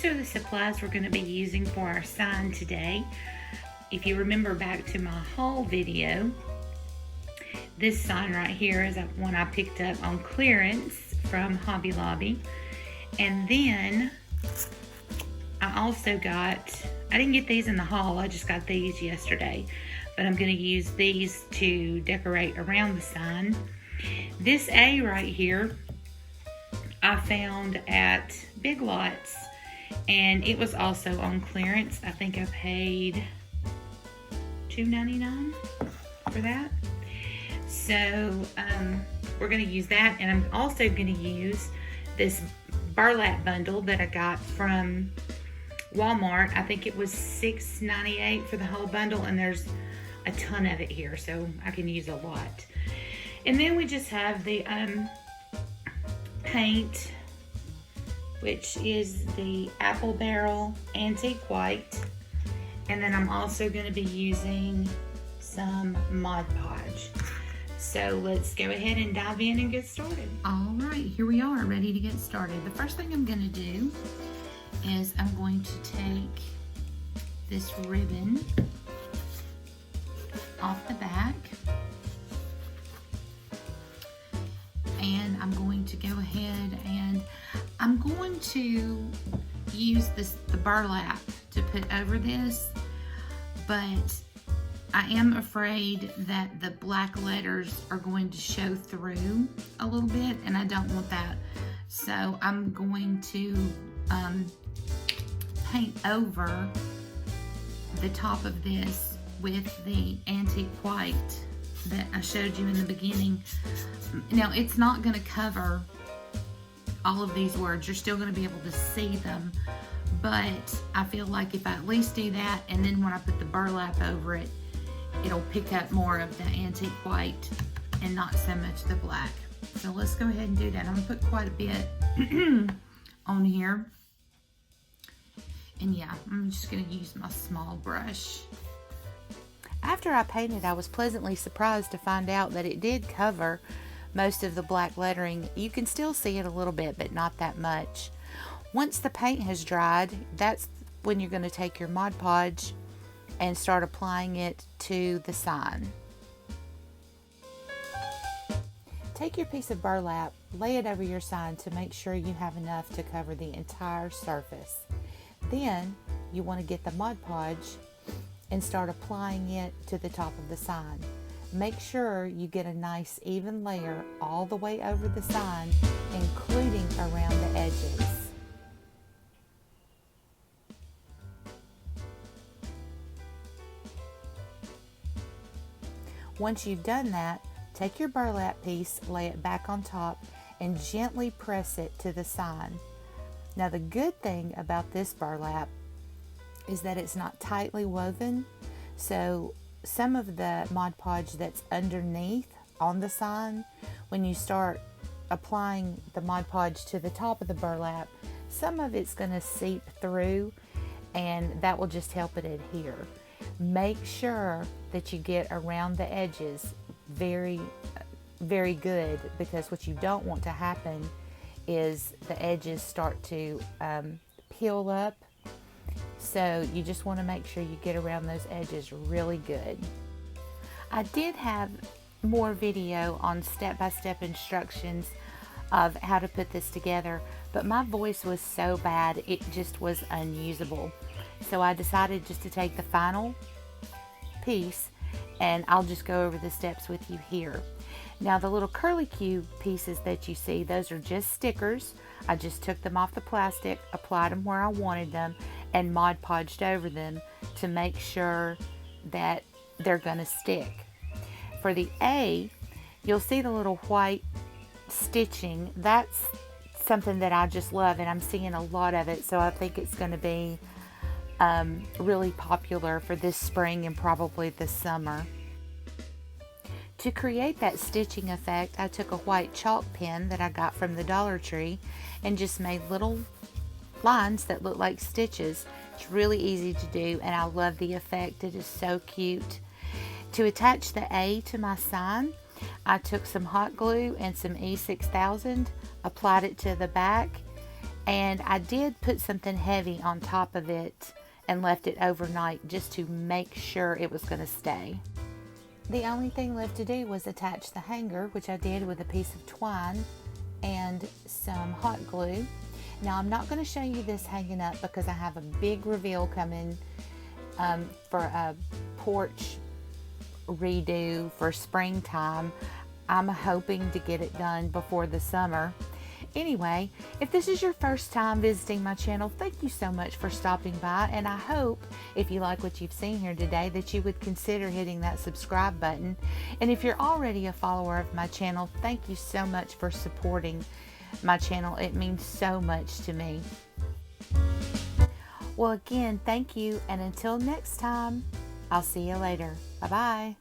these are the supplies we're going to be using for our sign today. If you remember back to my haul video, this sign right here is one I picked up on clearance from Hobby Lobby. And then I also got, I didn't get these in the haul, I just got these yesterday, but I'm going to use these to decorate around the sign. This A right here I found at Big Lots, and it was also on clearance. I think I paid $2.99 for that. So we're going to use that, and I'm also going to use this burlap bundle that I got from Walmart. I think it was $6.98 for the whole bundle, and there's a ton of it here, so I can use a lot. And then we just have the paint, which is the Apple Barrel Antique White. And then I'm also going to be using some Mod Podge. So let's go ahead and dive in and get started. All right, here we are, ready to get started. The first thing I'm going to do is I'm going to take this ribbon off the back, and I'm going to go ahead and I'm going to use the burlap to put over this, but I am afraid that the black letters are going to show through a little bit, and I don't want that. So I'm going to paint over the top of this with the antique white that I showed you in the beginning. Now, it's not going to cover all of these words. You're still going to be able to see them, but I feel like if I at least do that, and then when I put the burlap over it, it'll pick up more of the antique white and not so much the black. So let's go ahead and do that. I'm going to put quite a bit on here. And yeah, I'm just going to use my small brush. After I painted, I was pleasantly surprised to find out that it did cover most of the black lettering. You can still see it a little bit, but not that much. Once the paint has dried, that's when you're going to take your Mod Podge and start applying it to the sign. Take your piece of burlap, lay it over your sign to make sure you have enough to cover the entire surface. Then you want to get the Mod Podge and start applying it to the top of the sign. Make sure you get a nice even layer all the way over the sign, including around the edges. Once you've done that, take your burlap piece, lay it back on top, and gently press it to the sign. Now, the good thing about this burlap is that it's not tightly woven, so some of the Mod Podge that's underneath on the sign, when you start applying the Mod Podge to the top of the burlap, some of it's going to seep through, and that will just help it adhere. Make sure that you get around the edges very, very good, because what you don't want to happen is the edges start to peel up. So you just want to make sure you get around those edges really good. I did have more video on step-by-step instructions of how to put this together, but my voice was so bad it just was unusable. So I decided just to take the final piece, and I'll just go over the steps with you here. Now, the little curly cue pieces that you see, those are just stickers. I just took them off the plastic, applied them where I wanted them, and Mod Podged over them to make sure that they're going to stick. For the A, you'll see the little white stitching. That's something that I just love, and I'm seeing a lot of it, so I think it's going to be really popular for this spring and probably this summer. To create that stitching effect, I took a white chalk pen that I got from the Dollar Tree and just made little lines that look like stitches. It's really easy to do, and I love the effect. It is so cute. To attach the A to my sign, I took some hot glue and some E6000, applied it to the back, And I did put something heavy on top of it and left it overnight just to make sure it was going to stay. The only thing left to do was attach the hanger, which I did with a piece of twine and some hot glue. Now I'm not going to show you this hanging up because I have a big reveal coming for a porch redo for springtime. I'm hoping to get it done before the summer. Anyway, if this is your first time visiting my channel, thank you so much for stopping by, and I hope if you like what you've seen here today that you would consider hitting that subscribe button. And if you're already a follower of my channel, thank you so much for supporting my channel. It means so much to me. Well, again, thank you, and until next time, I'll see you later. Bye-bye.